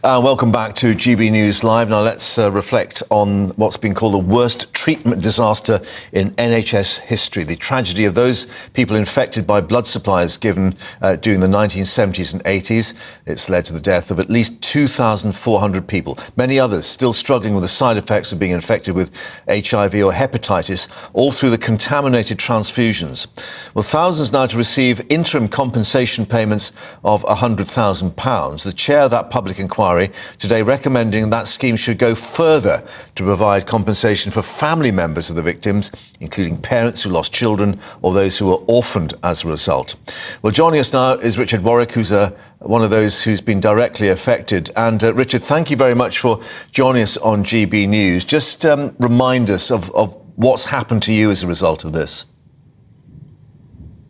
Welcome back to GB News Live. Now let's reflect on what's been called the worst treatment disaster in NHS history. The tragedy of those people infected by blood supplies given during the 1970s and 80s. It's led to the death of at least 2,400 people. Many others still struggling with the side effects of being infected with HIV or hepatitis, all through the contaminated transfusions. Well, thousands now to receive interim compensation payments of £100,000. The chair of that public inquiry today recommending that scheme should go further to provide compensation for family members of the victims, including parents who lost children or those who were orphaned as a result. Well, joining us now is Richard Warwick, who's one of those who's been directly affected. And Richard, thank you very much for joining us on GB News. Just remind us of what's happened to you as a result of this.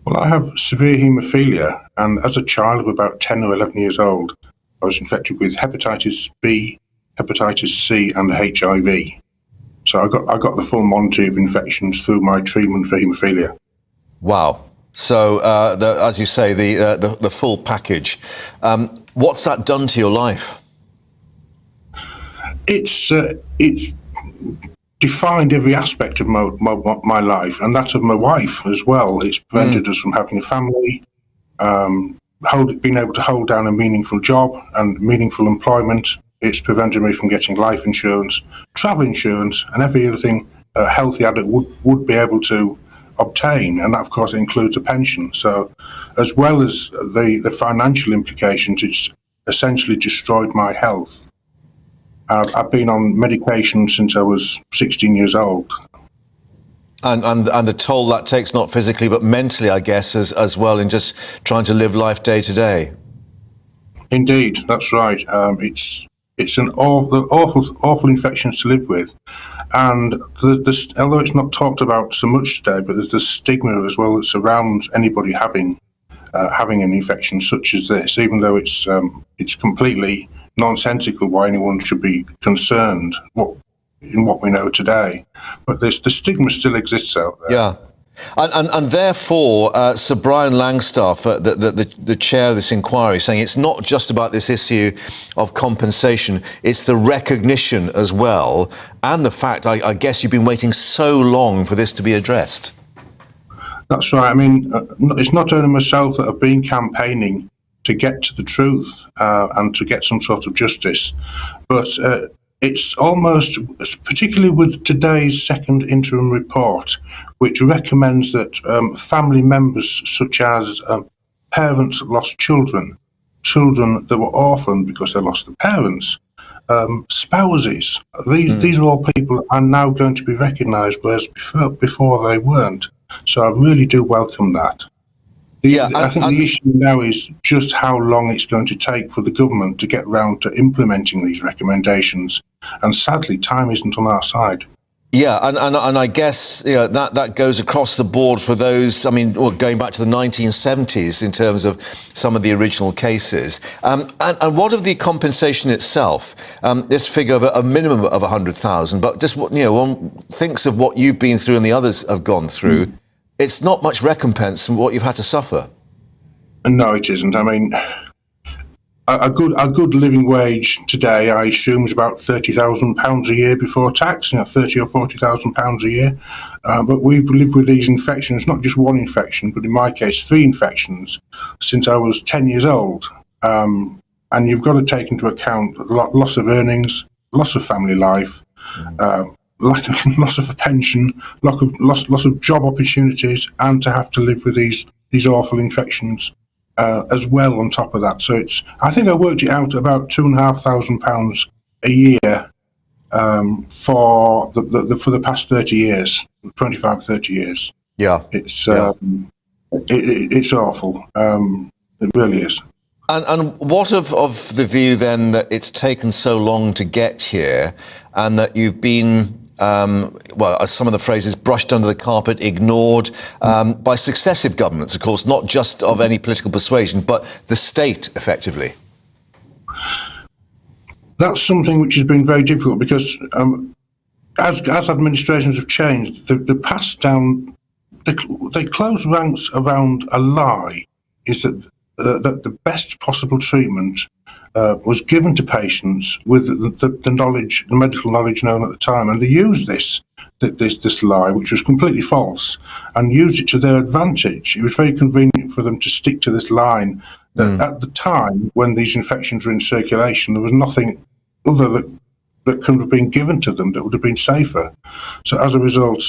Well, I have severe haemophilia, and as a child of about 10 or 11 years old, I was infected with hepatitis B, hepatitis C, and HIV. So I got the full monty of infections through my treatment for haemophilia. Wow. So, as you say, the full package. What's that done to your life? It's defined every aspect of my life, and that of my wife as well. It's prevented us from having a family, being able to hold down a meaningful job and meaningful employment. It's prevented me from getting life insurance, travel insurance, and every other thing a healthy adult would be able to obtain, and that of course includes a pension. So as well as the financial implications, it's essentially destroyed my health. I've been on medication since I was 16 years old. And the toll that takes, not physically but mentally, I guess, as well, in just trying to live life day to day. Indeed, that's right. It's an awful infections to live with, and although it's not talked about so much today, but there's the stigma as well that surrounds anybody having an infection such as this. Even though it's completely nonsensical why anyone should be concerned in what we know today, but the stigma still exists out there. Yeah. And therefore, Sir Brian Langstaff, the chair of this inquiry, saying it's not just about this issue of compensation, it's the recognition as well, and the fact, I guess, you've been waiting so long for this to be addressed. That's right. I mean, it's not only myself that have been campaigning to get to the truth and to get some sort of justice, but it's almost, particularly with today's second interim report, which recommends that family members such as parents that lost children that were orphaned because they lost their parents, spouses, these are all people are now going to be recognised, whereas before they weren't. So I really do welcome that. I think the issue now is just how long it's going to take for the government to get round to implementing these recommendations. And sadly, time isn't on our side. Yeah, and I guess that goes across the board for those, going back to the 1970s in terms of some of the original cases. And what of the compensation itself? This figure of a minimum of 100,000, but just one thinks of what you've been through and the others have gone through. It's not much recompense from what you've had to suffer. No, it isn't. I mean, a good living wage today, I assume, is about £30,000 a year before tax. £30,000 or £40,000 a year. But we've lived with these infections, not just one infection, but in my case, 3 infections since I was 10 years old. And you've got to take into account loss of earnings, loss of family life. Loss of a pension, loss of job opportunities, and to have to live with these awful infections as well on top of that. So I think I worked it out about £2,500 a year for the past 30 years, 25, 30 years. Yeah, it's awful. It really is. And what of the view then that it's taken so long to get here, and that you've been, as some of the phrases, brushed under the carpet, ignored by successive governments, of course, not just of any political persuasion, but the state, effectively? That's something which has been very difficult because as administrations have changed, they passed down, they close ranks around a lie, is that the best possible treatment was given to patients with the knowledge, the medical knowledge known at the time, and they used this lie, which was completely false, and used it to their advantage. It was very convenient for them to stick to this line that at the time when these infections were in circulation, there was nothing other that could have been given to them that would have been safer. So as a result,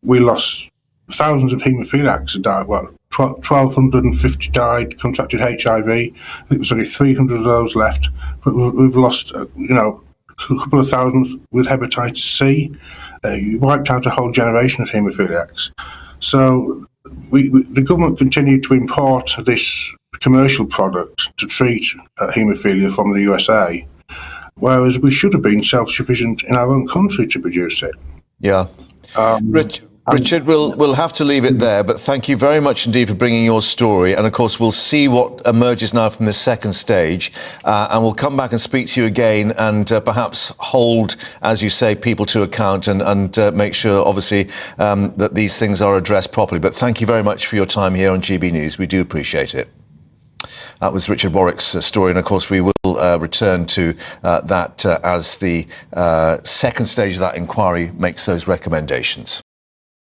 we lost thousands of haemophiliacs died. Well, 1,250 died, contracted HIV. I think there's only 300 of those left. But we've lost, a couple of thousands with hepatitis C. You wiped out a whole generation of haemophiliacs. So the government continued to import this commercial product to treat haemophilia from the USA, whereas we should have been self-sufficient in our own country to produce it. Yeah. Richard, we'll have to leave it there, but thank you very much indeed for bringing your story. And of course, we'll see what emerges now from this second stage, and we'll come back and speak to you again and perhaps hold, as you say, people to account and make sure, obviously, that these things are addressed properly. But thank you very much for your time here on GB News. We do appreciate it. That was Richard Warwick's story, and of course we will return to that as the second stage of that inquiry makes those recommendations.